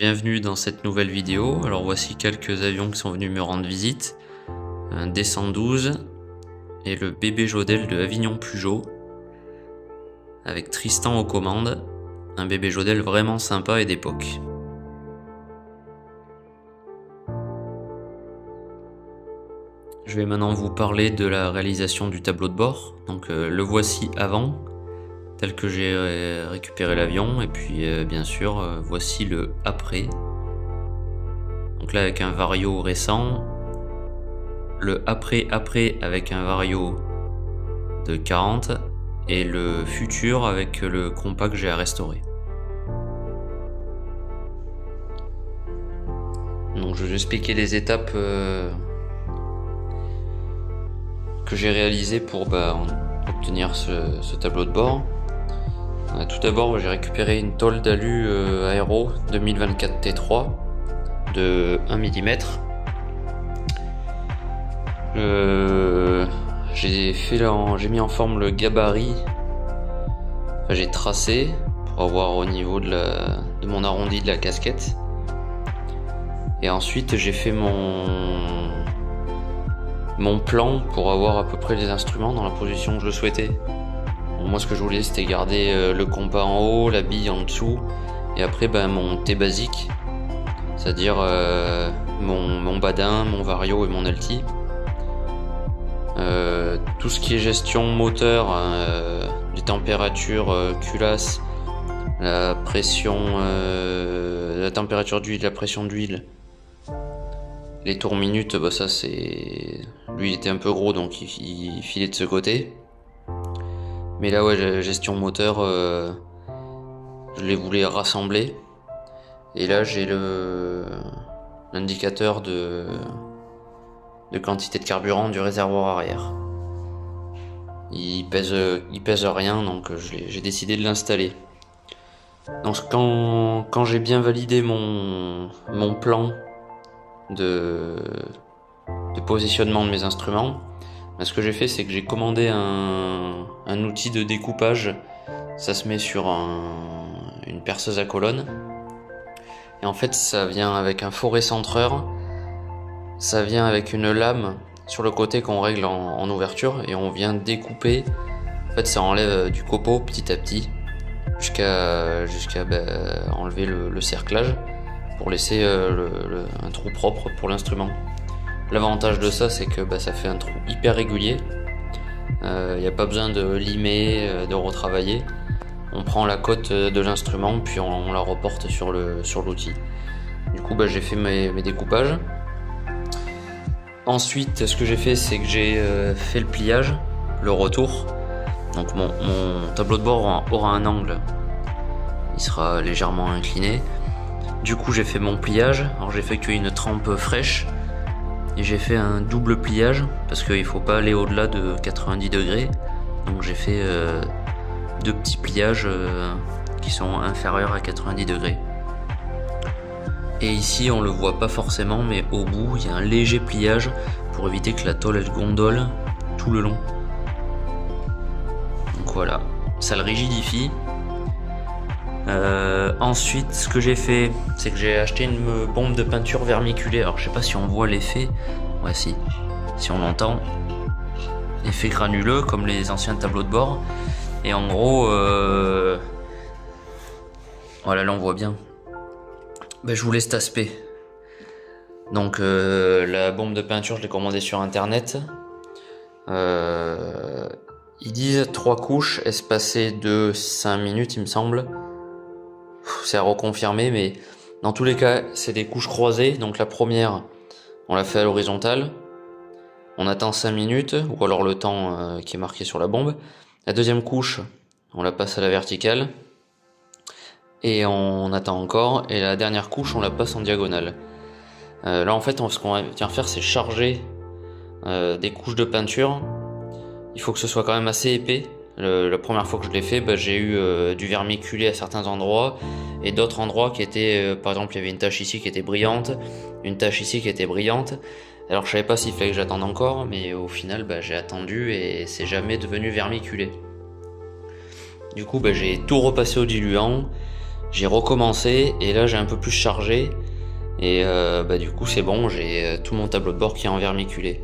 Bienvenue dans cette nouvelle vidéo. Alors voici quelques avions qui sont venus me rendre visite. Un D112 et le bébé Jodel de Avignon Peugeot avec Tristan aux commandes. Un bébé Jodel vraiment sympa et d'époque. Je vais maintenant vous parler de la réalisation du tableau de bord. Donc le voici avant, tel que j'ai récupéré l'avion, et puis bien sûr voici le après. Donc là avec un vario récent, le après avec un vario de 40 et le futur avec le compas que j'ai à restaurer. Donc je vais expliquer les étapes que j'ai réalisées pour obtenir ce tableau de bord. Tout d'abord, j'ai récupéré une tôle d'alu aéro 2024 T3 de 1 mm. J'ai mis en forme le gabarit. Enfin, j'ai tracé pour avoir au niveau de mon arrondi de la casquette. Et ensuite, j'ai fait mon plan pour avoir à peu près les instruments dans la position que je le souhaitais. Moi, ce que je voulais, c'était garder le compas en haut, la bille en dessous, et après mon T basique, c'est-à-dire mon badin, mon vario et mon alti. Tout ce qui est gestion moteur, les températures, culasse, la pression, la température d'huile, la pression d'huile, les tours minutes, ça c'est... Lui il était un peu gros donc il filait de ce côté. Mais là ouais, gestion moteur, je les voulais rassembler. Et là j'ai l'indicateur de quantité de carburant du réservoir arrière. Il pèse rien, donc j'ai décidé de l'installer. Donc quand j'ai bien validé mon plan de positionnement de mes instruments, ce que j'ai fait, c'est que j'ai commandé un outil de découpage. Ça se met sur une perceuse à colonne. Et en fait, ça vient avec un forêt centreur. Ça vient avec une lame sur le côté qu'on règle en ouverture. Et on vient découper. En fait, ça enlève du copeau petit à petit. Jusqu'à enlever le cerclage. Pour laisser un trou propre pour l'instrument. L'avantage de ça, c'est que ça fait un trou hyper régulier. Il n'y a pas besoin de limer, de retravailler. On prend la cote de l'instrument, puis on la reporte sur l'outil. Du coup, j'ai fait mes découpages. Ensuite, ce que j'ai fait, c'est que j'ai fait le pliage, le retour. Donc mon tableau de bord aura un angle. Il sera légèrement incliné. Du coup, j'ai fait mon pliage. Alors j'ai effectué une trempe fraîche. Et j'ai fait un double pliage parce qu'il ne faut pas aller au-delà de 90 degrés. Donc j'ai fait deux petits pliages qui sont inférieurs à 90 degrés. Et ici on le voit pas forcément, mais au bout il y a un léger pliage pour éviter que la tôle elle gondole tout le long. Donc voilà, ça le rigidifie. Ensuite, ce que j'ai fait, c'est que j'ai acheté une bombe de peinture vermiculée. Alors je sais pas si on voit l'effet. Ouais, si on l'entend. Effet granuleux comme les anciens tableaux de bord. Et en gros, voilà, là on voit bien. Je voulais cet aspect. Donc la bombe de peinture, je l'ai commandée sur internet. Ils disent 3 couches espacées de 5 minutes, il me semble. C'est à reconfirmer, mais dans tous les cas, c'est des couches croisées. Donc la première, on l'a fait à l'horizontale. On attend 5 minutes, ou alors le temps qui est marqué sur la bombe. La deuxième couche, on la passe à la verticale. Et on attend encore. Et la dernière couche, on la passe en diagonale. Là, en fait, ce qu'on va faire, c'est charger des couches de peinture. Il faut que ce soit quand même assez épais. La première fois que je l'ai fait, j'ai eu du vermiculé à certains endroits et d'autres endroits qui étaient, par exemple il y avait une tache ici qui était brillante, une tache ici qui était brillante. Alors je savais pas s'il fallait que j'attende encore, mais au final j'ai attendu et c'est jamais devenu vermiculé. Du coup j'ai tout repassé au diluant, J'ai recommencé et là j'ai un peu plus chargé. Et du coup c'est bon, j'ai tout mon tableau de bord qui est en vermiculé.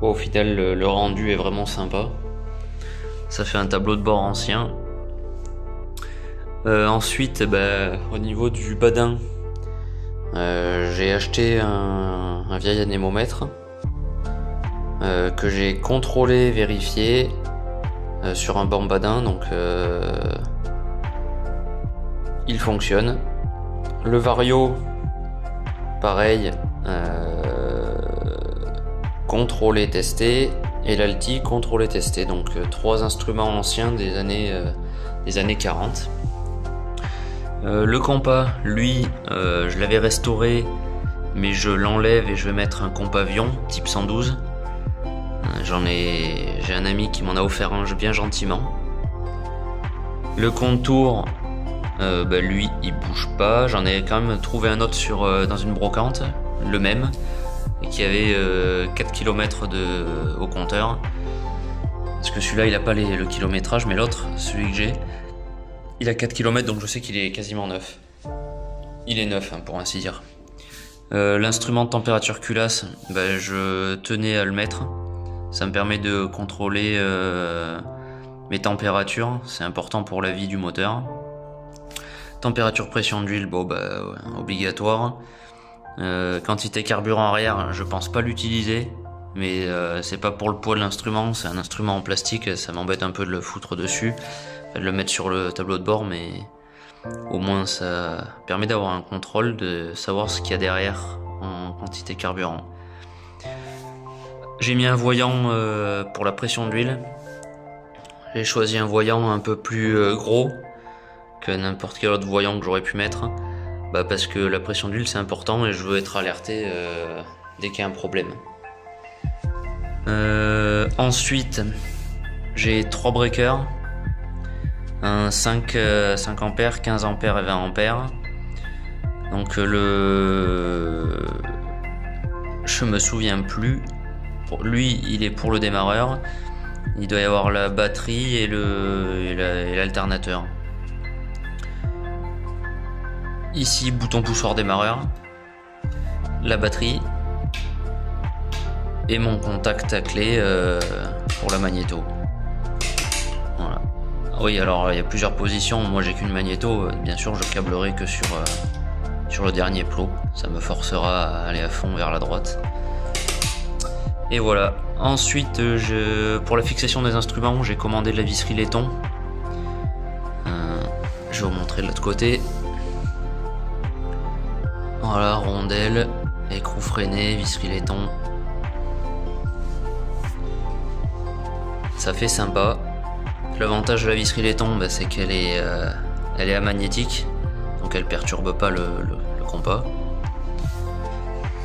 Bon, au final le rendu est vraiment sympa. Ça fait un tableau de bord ancien. Ensuite au niveau du badin, j'ai acheté un vieil anémomètre que j'ai contrôlé, vérifié sur un banc badin, donc il fonctionne. Le vario, pareil, contrôlé, testé, et l'alti, contrôlé, testé. Donc 3 instruments anciens des années 40. Le compas, lui, je l'avais restauré, mais je l'enlève et je vais mettre un compas avion type 112. J'ai un ami qui m'en a offert un bien gentiment. Le contour, lui il bouge pas. J'en ai quand même trouvé un autre dans une brocante, le même, et qui avait 4 km au compteur. Parce que celui-là il a pas le kilométrage, mais l'autre, celui que j'ai, il a 4 km, donc je sais qu'il est quasiment neuf. Il est neuf, hein, pour ainsi dire. L'instrument de température culasse, je tenais à le mettre. Ça me permet de contrôler mes températures, c'est important pour la vie du moteur. Température pression d'huile, obligatoire. Quantité carburant arrière, je pense pas l'utiliser, mais c'est pas pour le poids de l'instrument, c'est un instrument en plastique, ça m'embête un peu de le foutre dessus, de le mettre sur le tableau de bord, mais au moins ça permet d'avoir un contrôle, de savoir ce qu'il y a derrière en quantité carburant. J'ai mis un voyant pour la pression d'huile. J'ai choisi un voyant un peu plus gros que n'importe quel autre voyant que j'aurais pu mettre, parce que la pression d'huile c'est important et je veux être alerté dès qu'il y a un problème. Ensuite, j'ai 3 breakers, un 5 ampères, 15 ampères et 20 ampères. Donc je me souviens plus. Lui, il est pour le démarreur. Il doit y avoir la batterie et l'alternateur. Ici, bouton poussoir démarreur, la batterie et mon contact à clé pour la magnéto. Voilà. Oui, alors il y a plusieurs positions. Moi, j'ai qu'une magnéto. Bien sûr, je câblerai que sur le dernier plot. Ça me forcera à aller à fond vers la droite. Et voilà. Ensuite, pour la fixation des instruments, j'ai commandé de la visserie laiton. Je vais vous montrer de l'autre côté. Voilà, rondelle, écrou freiné, visserie laiton. Ça fait sympa. L'avantage de la visserie laiton, c'est qu'elle est amagnétique, donc elle perturbe pas le compas.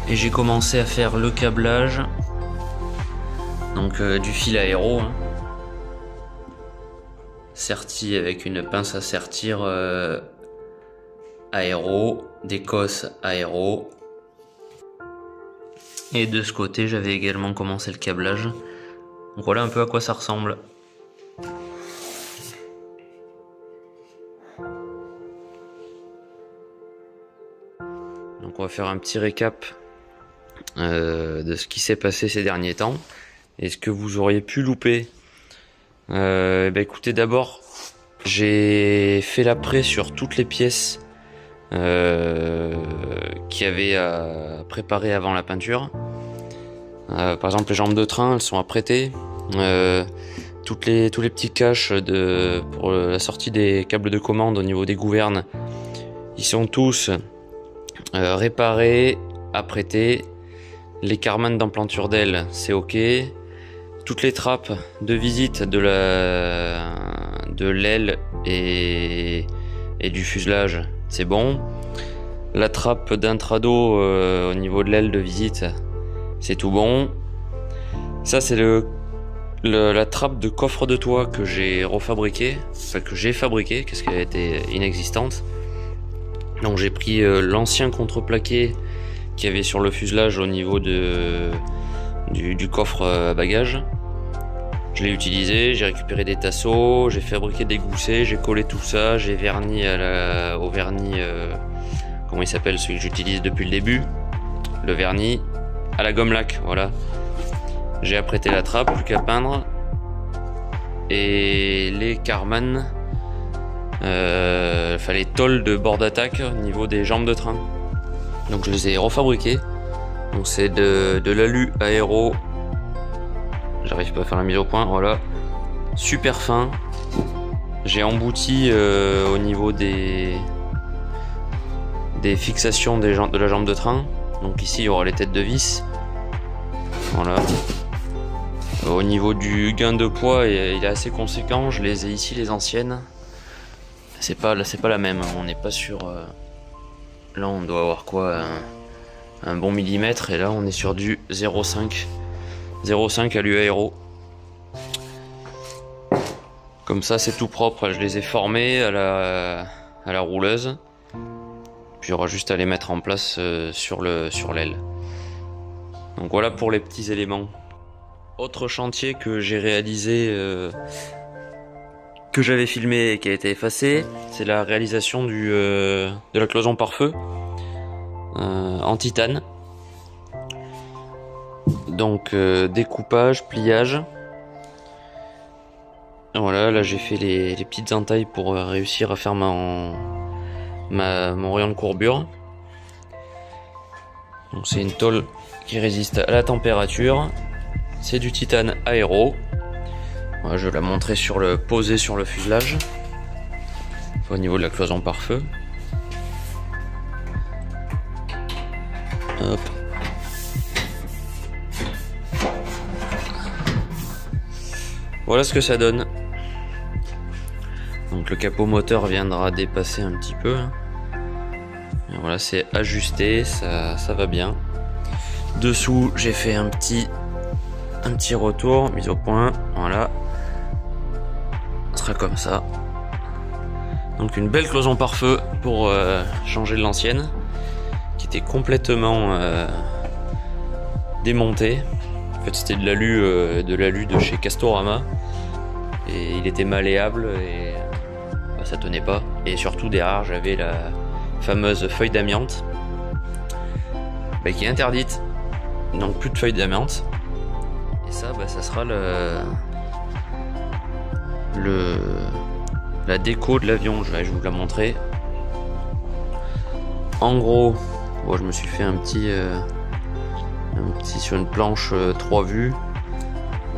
Et j'ai commencé à faire le câblage. Donc du fil aéro, serti avec une pince à sertir aéro, des cosses aéro. Et de ce côté, j'avais également commencé le câblage. Donc voilà un peu à quoi ça ressemble. Donc on va faire un petit récap de ce qui s'est passé ces derniers temps. Et ce que vous auriez pu louper. Écoutez, d'abord, j'ai fait l'après sur toutes les pièces qu'il y avait à préparer avant la peinture. Par exemple, les jambes de train, elles sont apprêtées. Tous les petits caches pour la sortie des câbles de commande au niveau des gouvernes, ils sont tous réparés, apprêtés. Les carmanes d'emplanture d'aile, c'est ok. Toutes les trappes de visite de l'aile et du fuselage, c'est bon. La trappe d'intrado au niveau de l'aile de visite, c'est tout bon. Ça, c'est la trappe de coffre de toit que j'ai refabriqué, que j'ai fabriqué, parce qu'elle était inexistante. Donc j'ai pris l'ancien contreplaqué qu'il y avait sur le fuselage au niveau du coffre à bagages. Je l'ai utilisé, j'ai récupéré des tasseaux, j'ai fabriqué des goussets, j'ai collé tout ça, j'ai verni au vernis, comment il s'appelle, celui que j'utilise depuis le début, le vernis à la gomme laque, voilà. J'ai apprêté la trappe, plus qu'à peindre. Et les Karmann, les tôles de bord d'attaque au niveau des jambes de train. Donc je les ai refabriquées. Donc c'est de l'alu aéro. J'arrive pas à faire la mise au point, voilà. Super fin. J'ai embouti au niveau des fixations de la jambe de train. Donc ici il y aura les têtes de vis. Voilà. Au niveau du gain de poids, il est assez conséquent. Je les ai ici, les anciennes. C'est pas la même. On n'est pas sur. Là, on doit avoir quoi, un bon millimètre. Et là, on est sur du 0,5. 0,5 alu aéro. Comme ça, c'est tout propre. Je les ai formés à la rouleuse. Puis il y aura juste à les mettre en place sur l'aile. Donc voilà pour les petits éléments. Autre chantier que j'ai réalisé, que j'avais filmé et qui a été effacé, c'est la réalisation de la cloison pare-feu en titane. Donc découpage, pliage. Voilà, là j'ai fait les petites entailles pour réussir à faire mon rayon de courbure. Donc c'est une tôle qui résiste à la température. C'est du titane aéro. Voilà, je vais la montrer posée sur le fuselage. Au niveau de la cloison pare-feu. Hop. Voilà ce que ça donne. Donc le capot moteur viendra dépasser un petit peu. Et voilà, c'est ajusté, ça va bien. Dessous, j'ai fait un petit retour, mise au point, voilà. Ce sera comme ça. Donc une belle cloison pare-feu pour changer de l'ancienne, qui était complètement démontée. En fait, c'était de l'alu de chez Castorama, et il était malléable et ça tenait pas. Et surtout derrière, j'avais la fameuse feuille d'amiante, qui est interdite. Donc plus de feuille d'amiante. Et ça, ça sera la déco de l'avion. Je vais vous la montrer. En gros, je me suis fait un petit sur une planche 3 vues.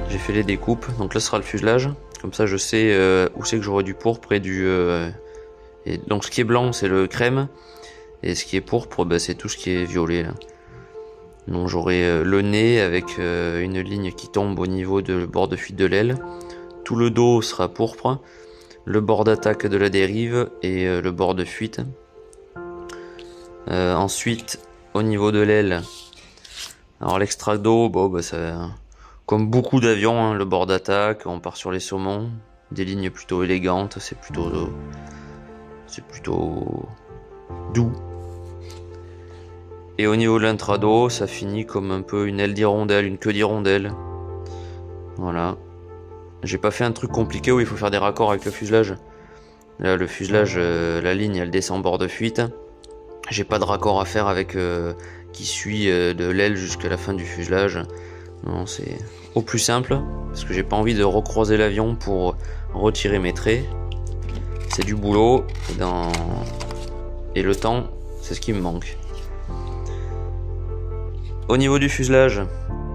J'ai fait les découpes. Donc là, ce sera le fuselage. Comme ça, je sais où c'est que j'aurai du pourpre et et donc ce qui est blanc, c'est le crème. Et ce qui est pourpre, c'est tout ce qui est violet là. Donc j'aurai le nez avec une ligne qui tombe au niveau de bord de fuite de l'aile. Tout le dos sera pourpre, le bord d'attaque de la dérive et le bord de fuite. Ensuite, au niveau de l'aile, alors l'extract d'eau, ça, comme beaucoup d'avions, hein, le bord d'attaque, on part sur les saumons, des lignes plutôt élégantes, c'est plutôt doux. Et au niveau de l'intrado, ça finit comme un peu une aile d'hirondelle, une queue d'hirondelle. Voilà. J'ai pas fait un truc compliqué où il faut faire des raccords avec le fuselage. Là, le fuselage, la ligne, elle descend bord de fuite. J'ai pas de raccord à faire avec qui suit de l'aile jusqu'à la fin du fuselage. Non, c'est au plus simple, parce que j'ai pas envie de recroiser l'avion pour retirer mes traits. C'est du boulot, et le temps, c'est ce qui me manque. Au niveau du fuselage,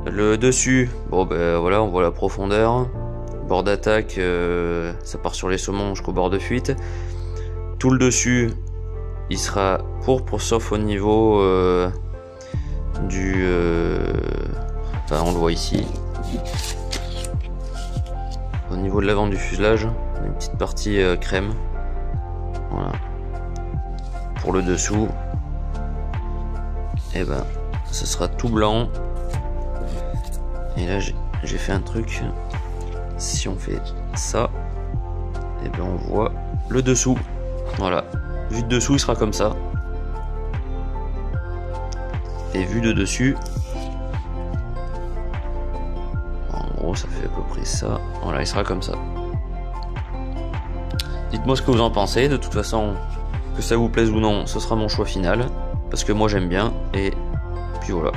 le dessus, voilà, on voit la profondeur. Bord d'attaque, ça part sur les saumons jusqu'au bord de fuite. Tout le dessus, il sera pourpre, sauf au niveau on le voit ici. Au niveau de l'avant du fuselage, une petite partie crème. Voilà. Pour le dessous, ce sera tout blanc. Et là j'ai fait un truc. Si on fait ça, on voit le dessous. Voilà. Vu de dessous, il sera comme ça. Et vu de dessus, en gros ça fait à peu près ça. Voilà, il sera comme ça. Dites-moi ce que vous en pensez. De toute façon, que ça vous plaise ou non, ce sera mon choix final. Parce que moi j'aime bien. Et puis voilà.